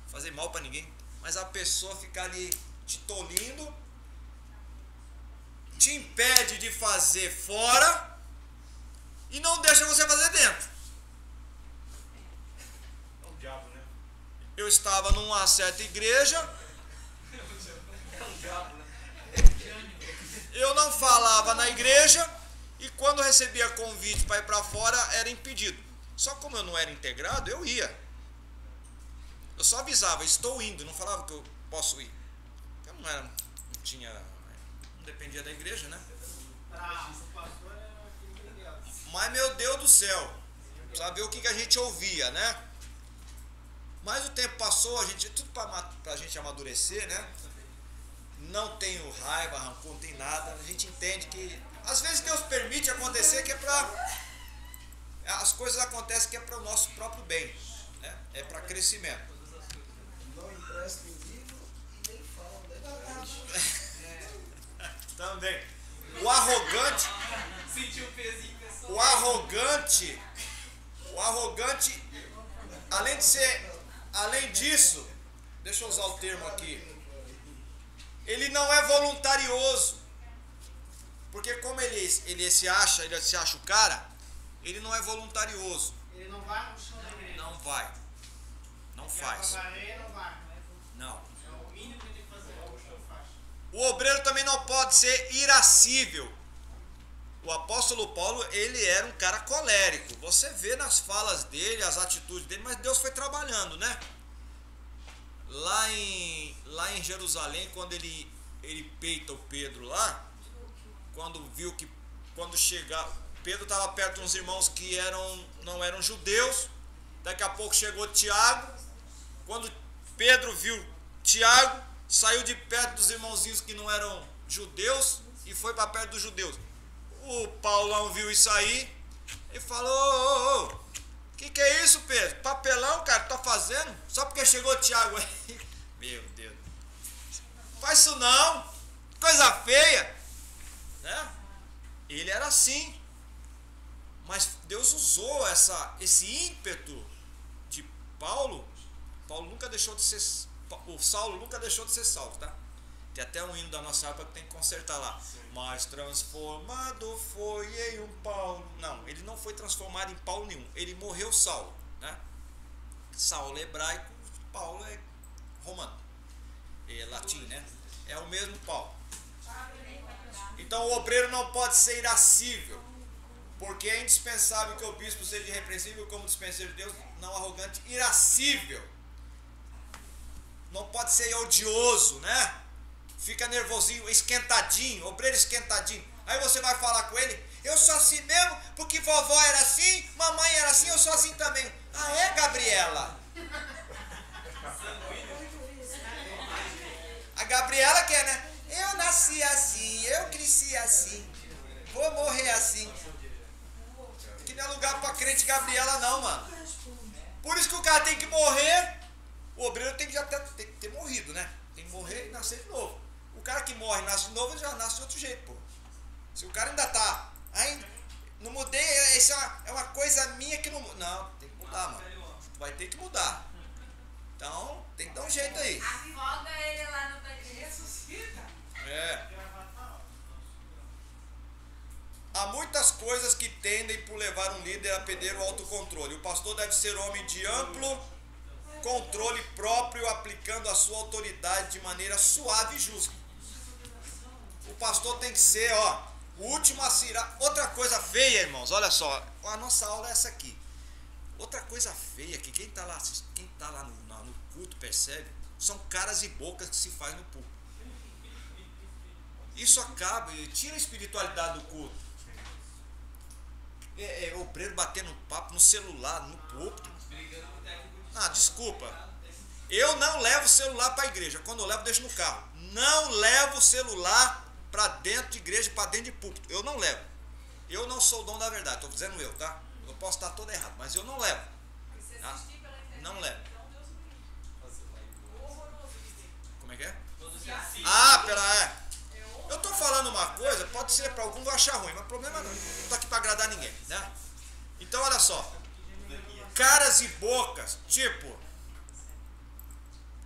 fazer mal para ninguém, mas a pessoa fica ali te tolindo, te impede de fazer fora e não deixa você fazer dentro. É o diabo, né? Eu estava numa certa igreja, É um diabo, né? eu não falava na igreja e quando recebia convite para ir para fora era impedido. Só como eu não era integrado, eu ia. Eu só avisava, estou indo, não falava que eu posso ir. Eu não dependia da igreja, né? Mas meu Deus do céu, sabe o que a gente ouvia, né? Mas o tempo passou, a gente, tudo pra gente amadurecer, né? Não tenho raiva, rancor, não tem nada. A gente entende que às vezes Deus permite acontecer que é pra... As coisas acontecem que é para o nosso próprio bem, né? É para crescimento. Não empresta o livro e nem fala, né? Também. O arrogante, Sentiu o pezinho, pessoal. o arrogante, além disso, deixa eu usar o termo aqui, ele não é voluntarioso, porque como ele se acha o cara, ele não é voluntarioso. Ele não vai no chão da igreja. Não vai. Não faz. Não vai. Não. É o mínimo que ele tem que fazer. Não faz. O obreiro também não pode ser irascível. O apóstolo Paulo, ele era um cara colérico. Você vê nas falas dele, as atitudes dele, mas Deus foi trabalhando, né? Lá em Jerusalém, quando ele peita o Pedro lá, quando chegar, Pedro estava perto de uns irmãos que não eram judeus. Daqui a pouco chegou Tiago. Quando Pedro viu Tiago, saiu de perto dos irmãozinhos que não eram judeus e foi para perto dos judeus. O Paulão viu isso aí e falou: que é isso, Pedro? Papelão, cara, tá fazendo? Só porque chegou Tiago aí. Meu Deus. Faz isso não. Coisa feia. Né? Ele era assim. Mas Deus usou esse ímpeto de Paulo. Paulo nunca deixou de ser... O Saulo nunca deixou de ser Saulo, tá? Tem até um hino da nossa época que tem que consertar lá. Sim. Mas transformado foi em um Paulo. Não, ele não foi transformado em Paulo nenhum. Ele morreu Saulo, né? Saulo é hebraico, Paulo é romano. É latim, né? É o mesmo Paulo. Então o obreiro não pode ser irascível, porque é indispensável que o bispo seja irrepreensível como dispenseiro de Deus, não arrogante, irascível. Não pode ser odioso, né? Fica nervosinho, esquentadinho, obreiro esquentadinho. Aí você vai falar com ele: eu sou assim mesmo, porque vovó era assim, mamãe era assim, eu sou assim também. Ah, é, Gabriela? A Gabriela quer, né? Eu nasci assim, eu cresci assim, vou morrer assim. Que não é lugar pra crente Gabriela não, mano. Por isso que o cara tem que morrer. O obreiro tem que ter morrido, né? Tem que morrer e nascer de novo. O cara que morre e nasce de novo, ele já nasce de outro jeito, pô. Se o cara ainda tá... Aí, não mudei, isso é uma coisa minha que não... Não, tem que mudar, mano. Vai ter que mudar. Então, tem que dar um jeito aí. Afoga ele lá no banheiro. Ressuscita. É. Há muitas coisas que tendem por levar um líder a perder o autocontrole. O pastor deve ser homem de amplo controle próprio, aplicando a sua autoridade de maneira suave e justa. O pastor tem que ser, o último a cirar. Outra coisa feia, irmãos, olha só, a nossa aula é essa aqui. Outra coisa feia que quem está lá no culto percebe, são caras e bocas que se faz no púlpito. Isso acaba, tira a espiritualidade do culto. O obreiro batendo papo no celular, no púlpito. Ah, desculpa. Eu não levo o celular para a igreja. Quando eu levo, deixo no carro. Não levo o celular para dentro de igreja, para dentro de púlpito. Eu não levo. Eu não sou o dono da verdade. Estou dizendo eu, tá? Eu posso estar todo errado, mas eu não levo. Tá? Não levo. Como é que é? Eu estou falando uma coisa, pode ser para algum vai achar ruim, mas problema não. Não estou aqui para agradar ninguém, né? Então, olha só. Caras e bocas, tipo,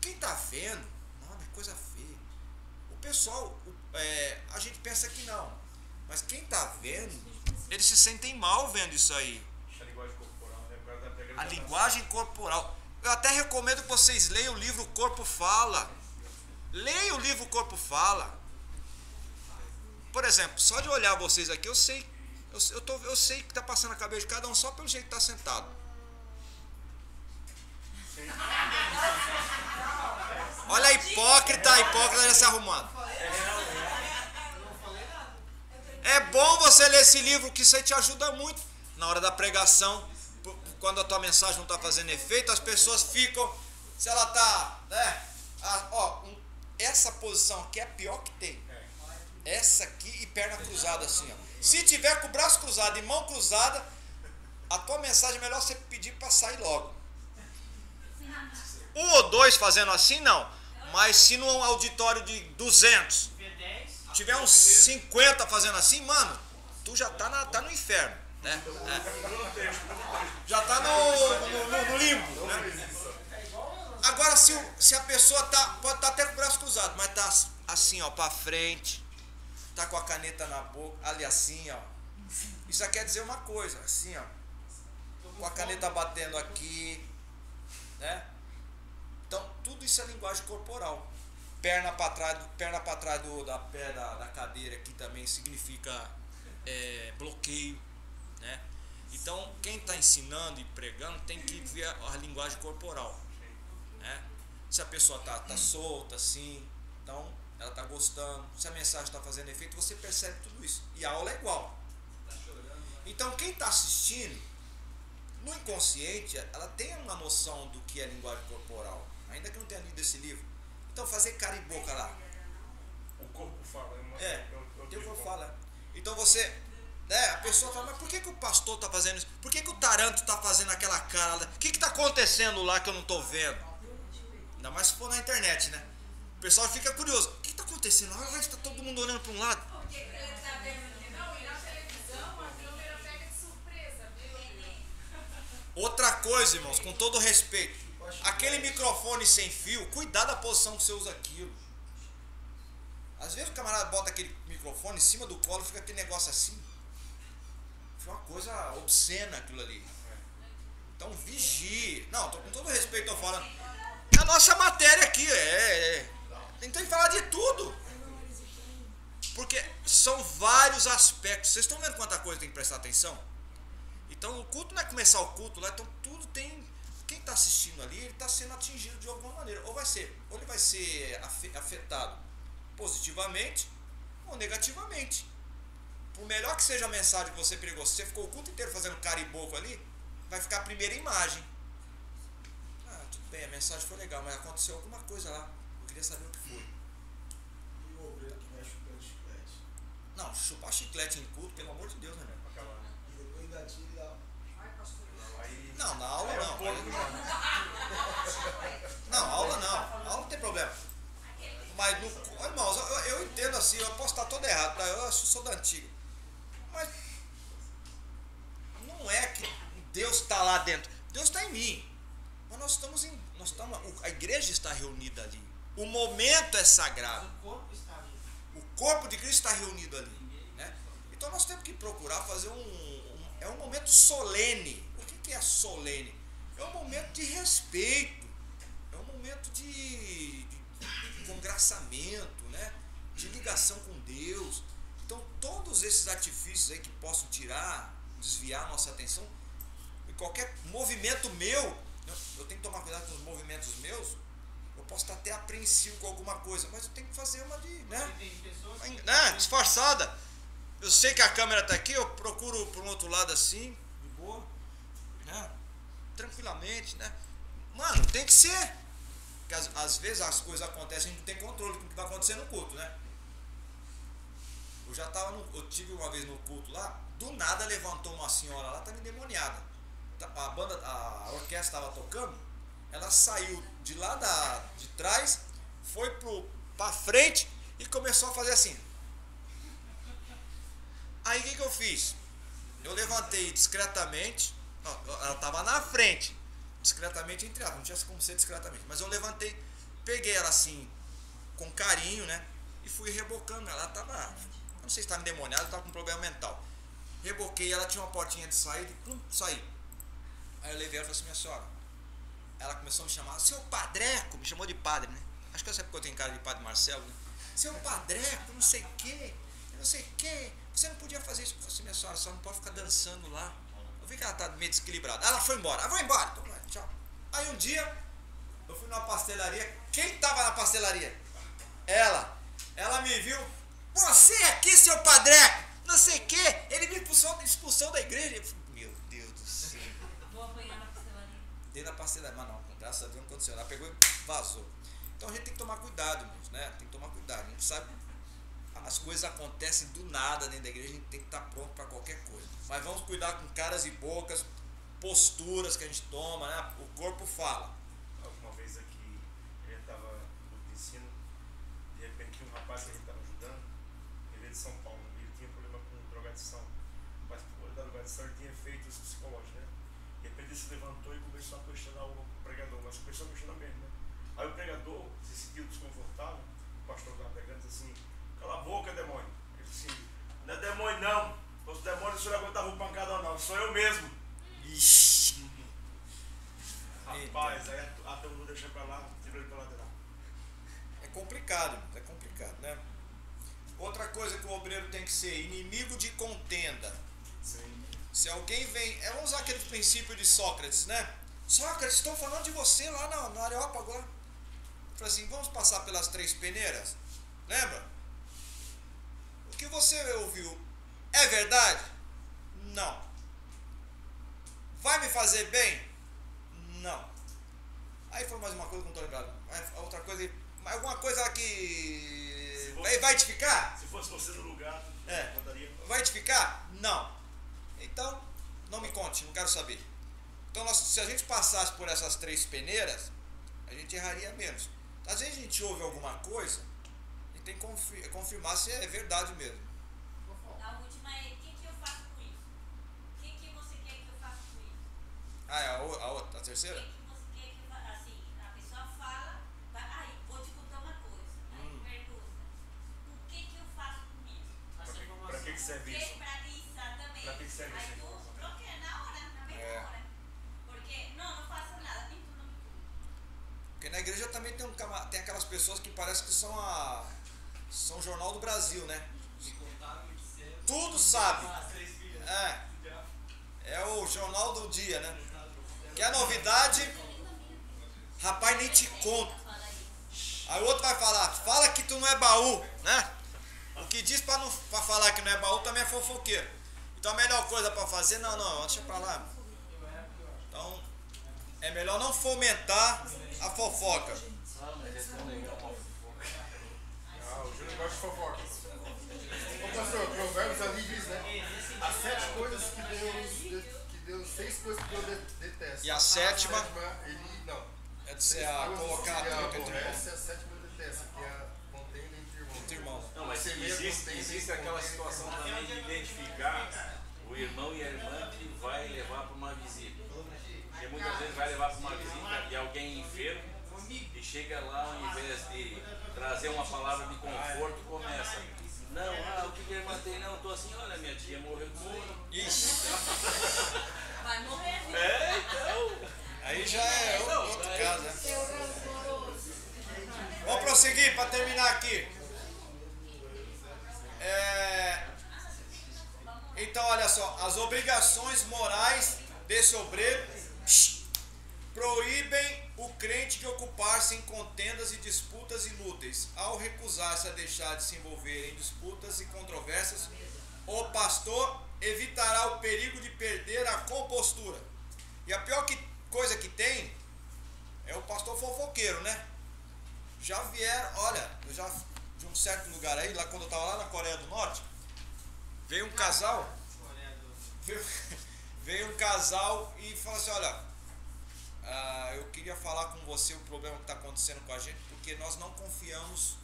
quem está vendo, não, é coisa feia. O pessoal, a gente pensa que não. Mas quem está vendo, eles se sentem mal vendo isso aí. A linguagem corporal, né? A linguagem corporal. Eu até recomendo que vocês leiam o livro O Corpo Fala. Leia o livro O Corpo Fala. Por exemplo, só de olhar vocês aqui, eu sei que está passando a cabeça de cada um só pelo jeito que está sentado. Olha a hipócrita já se arrumando. É bom você ler esse livro, que isso aí te ajuda muito. Na hora da pregação, quando a tua mensagem não está fazendo efeito, as pessoas ficam, se ela está, né? Essa posição aqui é a pior que tem. Essa aqui e perna cruzada assim, ó. Se tiver com o braço cruzado e mão cruzada, a tua mensagem é melhor você pedir para sair logo. 1 ou 2 fazendo assim, não. Mas se num auditório de 200 tiver uns 50 fazendo assim, mano, tu já tá no inferno, né? Já tá no limbo, né? Agora, se a pessoa pode estar até com o braço cruzado, mas tá assim, ó, pra frente, tá com a caneta na boca, ali assim, ó. Isso já quer dizer uma coisa, assim, ó, com a caneta batendo aqui, né? Então, tudo isso é linguagem corporal. Perna para trás da cadeira aqui também significa bloqueio, né? Então, quem está ensinando e pregando tem que ver a linguagem corporal, né? Se a pessoa tá solta assim, então ela está gostando. Se a mensagem está fazendo efeito, você percebe tudo isso. E a aula é igual. Então, quem está assistindo, no inconsciente, ela tem uma noção do que é linguagem corporal, ainda que não tenha lido esse livro. Então, fazer cara e boca lá. O corpo fala. O corpo fala. Então você, né, a pessoa fala, mas por que o pastor está fazendo isso? Por que o taranto está fazendo aquela cara? O que está acontecendo lá que eu não estou vendo? Ainda mais se for na internet, né? O pessoal fica curioso. O que está acontecendo lá? Está todo mundo olhando para um lado. Porque ele está vendo, não, e na televisão a câmera pega de surpresa. Outra coisa, irmãos, com todo respeito. Aquele microfone sem fio, cuidado da posição que você usa aquilo. Às vezes o camarada bota aquele microfone em cima do colo, fica aquele negócio assim. Fica uma coisa obscena aquilo ali. Então vigie. Não, com todo respeito eu falando. A nossa matéria aqui tem que falar de tudo. Porque são vários aspectos. Vocês estão vendo quanta coisa tem que prestar atenção? Então o culto não é começar o culto lá, então tudo tem. Quem está assistindo ali, ele está sendo atingido de alguma maneira. Ou ele vai ser afetado positivamente ou negativamente. Por melhor que seja a mensagem que você pregou, se você ficou o culto inteiro fazendo cara e boca ali, vai ficar a primeira imagem. Tudo bem, a mensagem foi legal, mas aconteceu alguma coisa lá. Eu queria saber o que foi. E o obreiro que vai chupando chiclete? Não, chupar chiclete em culto, pelo amor de Deus, né? E depois da tira e dá. Ai, pastor. Não, na aula não. Não, aula não. Aula não tem problema. Mas, irmãos, eu entendo assim, eu posso estar todo errado, tá? Eu sou da antiga. Mas não é que Deus está lá dentro. Deus está em mim. Mas a igreja está reunida ali. O momento é sagrado. O corpo de Cristo está reunido ali, né? Então nós temos que procurar fazer é um momento solene. O que é solene? É um momento de respeito. É um momento de congraçamento, né? De ligação com Deus. Então todos esses artifícios aí que possam desviar a nossa atenção, e qualquer movimento meu, eu tenho que tomar cuidado com os movimentos meus. Eu posso estar até apreensivo com alguma coisa, mas eu tenho que fazer uma disfarçada. Eu sei que a câmera está aqui, eu procuro por um outro lado assim, de boa, né? Tranquilamente, né? Mano, tem que ser. Porque às vezes as coisas acontecem, a gente não tem controle do que vai acontecer no culto, né? Eu tive uma vez no culto lá, do nada levantou uma senhora lá, estava endemoniada. A orquestra estava tocando, ela saiu de lá de trás, foi para frente e começou a fazer assim. Aí o que eu fiz? Eu levantei discretamente, ela estava na frente, discretamente entre aspas, não tinha como ser discretamente, mas eu levantei peguei ela assim, com carinho, né? E fui rebocando ela. Ela tava, eu não sei se estava endemoniada, estava com problema mental. Reboquei, ela tinha uma portinha de saída, saí. Aí eu levei ela e falei assim, minha senhora. Ela começou a me chamar, seu Padreco, me chamou de padre, né? Acho que é porque eu tenho cara de padre Marcelo, né? Seu Padreco, não sei o que, você não podia fazer isso. Eu falei assim, minha senhora, só não pode ficar dançando lá. Eu vi que ela tá meio desequilibrada. Ela foi embora, vou embora, então vai, tchau. Aí um dia, eu fui numa pastelaria, quem tava na pastelaria? Ela me viu, você aqui, seu Padreco, não sei o que, ele me expulsou da igreja. Eu falei, meu Deus do céu. Vou apanhar na pastelaria. Dei na pastelaria, mas não, graças a Deus não aconteceu. Ela pegou e vazou. Então a gente tem que tomar cuidado, irmãos, né? Tem que tomar cuidado. A gente sabe, as coisas acontecem do nada dentro da igreja, a gente tem que estar pronto para qualquer coisa. Mas vamos cuidar com caras e bocas, posturas que a gente toma, né? O corpo fala. Alguma vez aqui, ele estava no ensino, de repente um rapaz que a gente estava ajudando, ele veio de São Paulo, ele tinha problema com drogadição, mas por causa da drogadição ele tinha efeitos psicológicos, né? De repente ele se levantou e começou a questionar o pregador, mas começou a questionar mesmo, né? Aí o pregador se sentiu desconfortável, o pastor estava pregando e disse assim, cala a boca, demônio. Ele disse assim, não é demônio não, os demônios o senhor aguentava o pancada não, sou eu mesmo. Ixi. Rapaz, aí a turma deixa pra lá, tirou ele pra lá de lá. É complicado, né? Outra coisa que o obreiro tem que ser, inimigo de contenda. Sim. Se alguém vem, vamos usar aquele princípio de Sócrates, né? Sócrates, estão falando de você lá no Areópago, lá. Falei assim, vamos passar pelas 3 peneiras? Lembra? O que você ouviu é verdade? Não. Vai me fazer bem? Não. Aí falou mais uma coisa que não estou lembrado. Outra coisa, alguma coisa que vai edificar? Se fosse você no lugar, contaria. Vai edificar? Não. Então, não me conte, não quero saber. Então, se a gente passasse por essas 3 peneiras, a gente erraria menos. Às vezes a gente ouve alguma coisa e tem que confirmar se é verdade mesmo. A última é, o que eu faço com isso? O que você quer que eu faça com isso? Ah, é a outra, a terceira? O que você quer que eu faça? Assim, a pessoa fala, vou te contar uma coisa. Aí pergunta, o que eu faço com isso? Pra que serve isso? Exatamente. Pra que serve Aí essa tu informação? bloqueia na hora, na mesma hora. Porque, não faço nada, nem tu não me conta. Porque na igreja também tem aquelas pessoas que parece que são o Jornal do Brasil, né? Tudo sabe. É o Jornal do Dia, né? Que é novidade, rapaz, nem te conto. Aí o outro vai falar, fala que tu não é baú, né? O que diz pra falar que não é baú também é fofoqueiro. Então a melhor coisa pra fazer, não, deixa pra lá. Então, é melhor não fomentar a fofoca. O Júnior gosta de fofoca. Ô pastor, Provérbios ali diz, né? As 7 coisas que Deus 6 coisas que Deus detesta. E a sétima, ele não. é de ser a colocar a boca entre irmãos. Essa é a 7ª ele detesta, que é a contenda entre irmãos. Entre irmãos. Não, mas existe aquela situação também de identificar o irmão e a irmã que vai levar para uma visita. Porque muitas vezes vai levar para uma visita de alguém enfermo e chega lá, ao invés de trazer uma palavra de conforto, começa. Não, o que a irmã tem? Não, eu tô assim, olha, minha tia morreu com fome. Ixi, Vai morrer, viu? Então. aí já é outro caso, né? Vamos prosseguir para terminar aqui. Então, olha só, as obrigações morais desse obreiro proíbem o crente de ocupar-se em contendas e disputas inúteis. Ao recusar-se a deixar de se envolver em disputas e controvérsias, o pastor evitará o perigo de perder a compostura. E a pior coisa que tem é o pastor fofoqueiro, né? Já vieram, olha, de um certo lugar aí, lá quando eu estava lá na Coreia do Norte, veio um casal, veio um casal e falou assim, olha, eu queria falar com você o problema que está acontecendo com a gente, porque nós não confiamos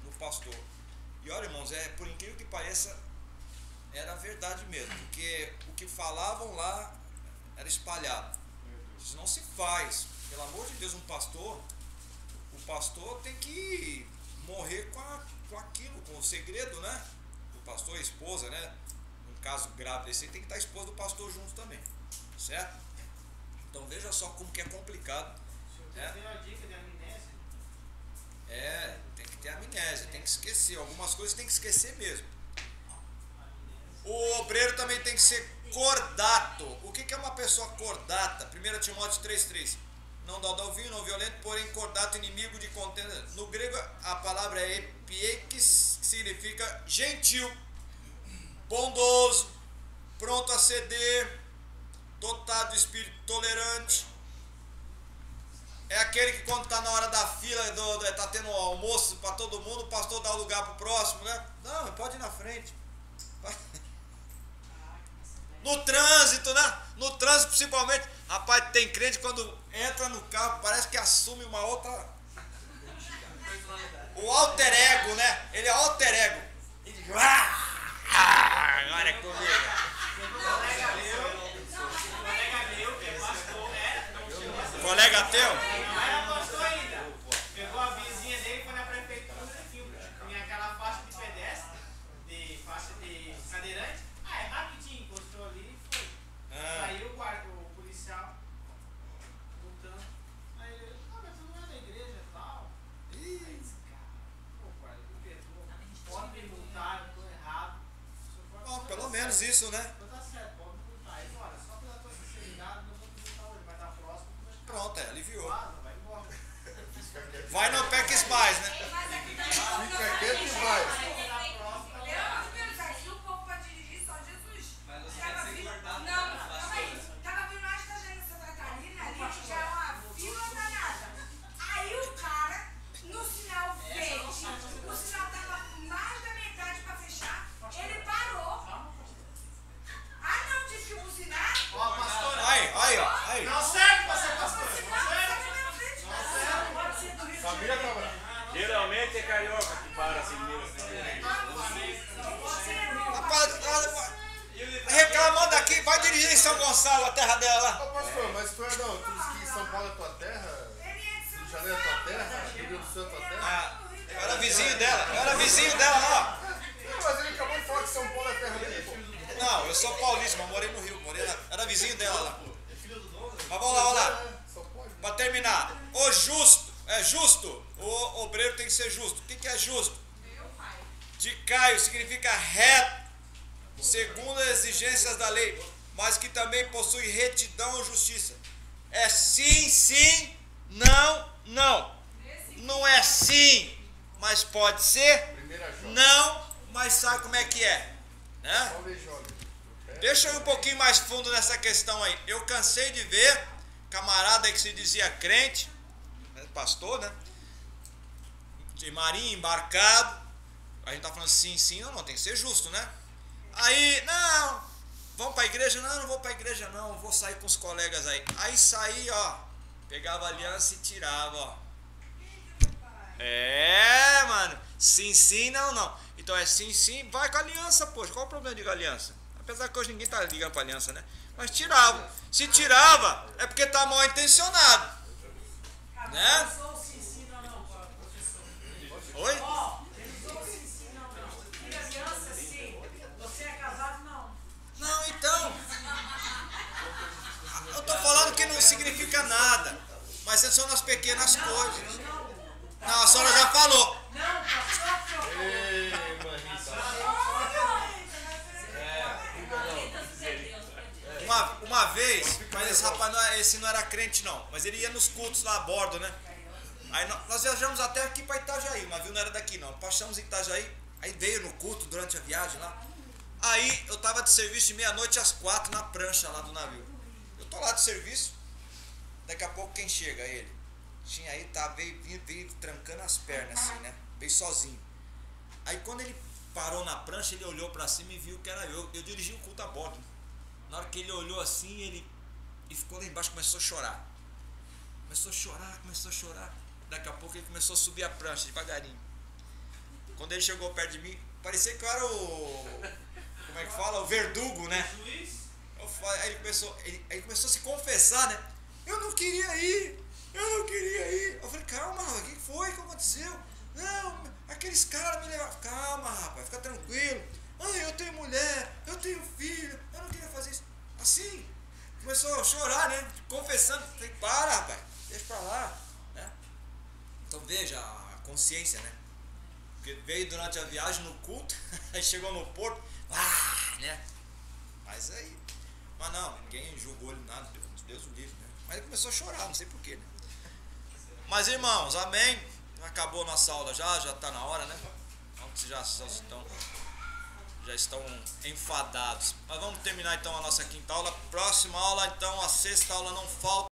no pastor. E olha, irmãos, por incrível que pareça, era verdade mesmo, porque o que falavam lá era espalhado. Isso não se faz, pelo amor de Deus, um pastor, o pastor tem que morrer com aquilo, com o segredo, né? O pastor e a esposa, né? Num caso grave desse aí, tem que estar a esposa do pastor junto também, certo? Então veja só como que é complicado. Tem uma dica de amnésia? Tem que ter amnésia, tem que esquecer. Algumas coisas tem que esquecer mesmo. O obreiro também tem que ser cordato. O que é uma pessoa cordata? 1 Timóteo 3,3. Não dá ao vinho, não violento, porém cordato, inimigo de contenda. No grego a palavra é epiekes, que significa gentil, bondoso, pronto a ceder, dotado de espírito tolerante. É aquele que quando está na hora da fila, está tendo um almoço para todo mundo, o pastor dá o lugar para o próximo, né? Não, pode ir na frente. No trânsito, né? No trânsito principalmente. Rapaz, tem crente quando entra no carro, parece que assume uma outra... O alter ego, né? Ele é alter ego. Ele diz, agora é comigo. Colega teu? Não era pastor ainda. Pegou a vizinha dele e foi na prefeitura e tinha aquela faixa de pedestre, faixa de cadeirante. Rapidinho, encostou ali e foi. Saiu o policial voltando. Aí ele, mas tu não é da igreja e tal. Aí esse cara, guarda, me perdoa. Pode me multar, eu tô errado. Bom, pelo menos isso, né? Tá certo, pode me multar. Aí, olha, só pela tua sinceridade, não vou te multar hoje, mas na próxima. Pronto, aliviou. Vai embora. Vai não peques mais, né? Fica quieto e vai. O povo para dirigir só Jesus. Mas você Tava tem que ser vindo- cortado. Não, calma aí. Tava vindo lá estagiando em Santa Catarina, ali que já é uma fila danada. Aí o cara, no sinal verde, o sinal tava mais da metade para fechar, ele parou. Ah, não, disse que buzinar. Ó, pastora. Aí, ó. Aí. Não serve pra ser pastor. Buzinar, sai da minha frente. Não pode ser do Rio de Família Janeiro. Cabral. Geralmente é carioca que para assim mesmo. Rapaz, reclamando aqui, vai dirigir em São Gonçalo, a terra dela. Ô pastor, mas tu diz que São Paulo é tua terra? Rio de Janeiro é tua terra? Rio Grande do Sul é tua terra? Eu era vizinho dela lá. Não, mas ele acabou de falar que São Paulo é terra dele, pô. Não, eu sou paulista, mas morei no Rio, era vizinho dela lá. Mas vamos lá. Só pode. Para terminar, o justo, é justo, o obreiro tem que ser justo. O que é justo? De Caio significa reto, segundo as exigências da lei, mas que também possui retidão ou justiça. É sim, sim, não, não. Não é sim, mas pode ser. Primeira joga. Não, mas sabe como é que é, né? Só vez joga. Deixa eu ir um pouquinho mais fundo nessa questão aí. Eu cansei de ver camarada aí que se dizia crente, pastor, né? De marinho, embarcado. A gente tá falando sim, sim, não, tem que ser justo, né? Aí, não, vamos pra igreja? Não vou pra igreja não, vou sair com os colegas aí. Aí saí, ó, pegava a aliança e tirava, ó. Mano, sim, sim, não, não. Então é sim, sim, vai com a aliança, poxa, qual o problema de aliança? Apesar que hoje ninguém tá ligando pra aliança, né? Mas tirava. Se tirava, é porque tá mal intencionado. Né? Oi? Não, então. Eu tô falando que não significa nada. Mas são nas pequenas coisas. Não, a senhora já falou. Ei, manita. Uma vez, mas esse rapaz esse não era crente não, mas ele ia nos cultos lá a bordo, né? Aí nós viajamos até aqui para Itajaí, o navio não era daqui não, passamos em Itajaí, aí veio no culto durante a viagem lá. Aí eu tava de serviço de meia-noite às 4 na prancha lá do navio. Eu tô lá de serviço, daqui a pouco quem chega? Ele. Tinha aí, veio trancando as pernas assim, né? Veio sozinho. Aí quando ele parou na prancha, ele olhou para cima e viu que era eu. Eu dirigi o culto a bordo. Na hora que ele olhou assim, ele ficou lá embaixo e começou a chorar. Começou a chorar. Daqui a pouco ele começou a subir a prancha devagarinho. Quando ele chegou perto de mim, parecia que eu era o... Como é que fala? O verdugo, né? Aí ele começou a se confessar, né? Eu não queria ir. eu não queria ir. Eu falei, calma, rapaz, o que foi? O que aconteceu? Não, aqueles caras me levaram. Calma, rapaz, fica tranquilo. Eu tenho mulher, eu tenho filho, eu não queria fazer isso. Assim, começou a chorar, né? Confessando. Eu falei, para, rapaz, deixa pra lá, né? Então veja a consciência, né? Porque veio durante a viagem no culto, aí chegou no porto, né? Mas aí, mas não, ninguém julgou ele nada, Deus o livre, né? Mas ele começou a chorar, não sei porquê, né? Mas irmãos, amém? Acabou a nossa aula já está na hora, né? Vocês já estão enfadados. Mas vamos terminar então a nossa quinta aula. Próxima aula, então, a sexta aula não falta.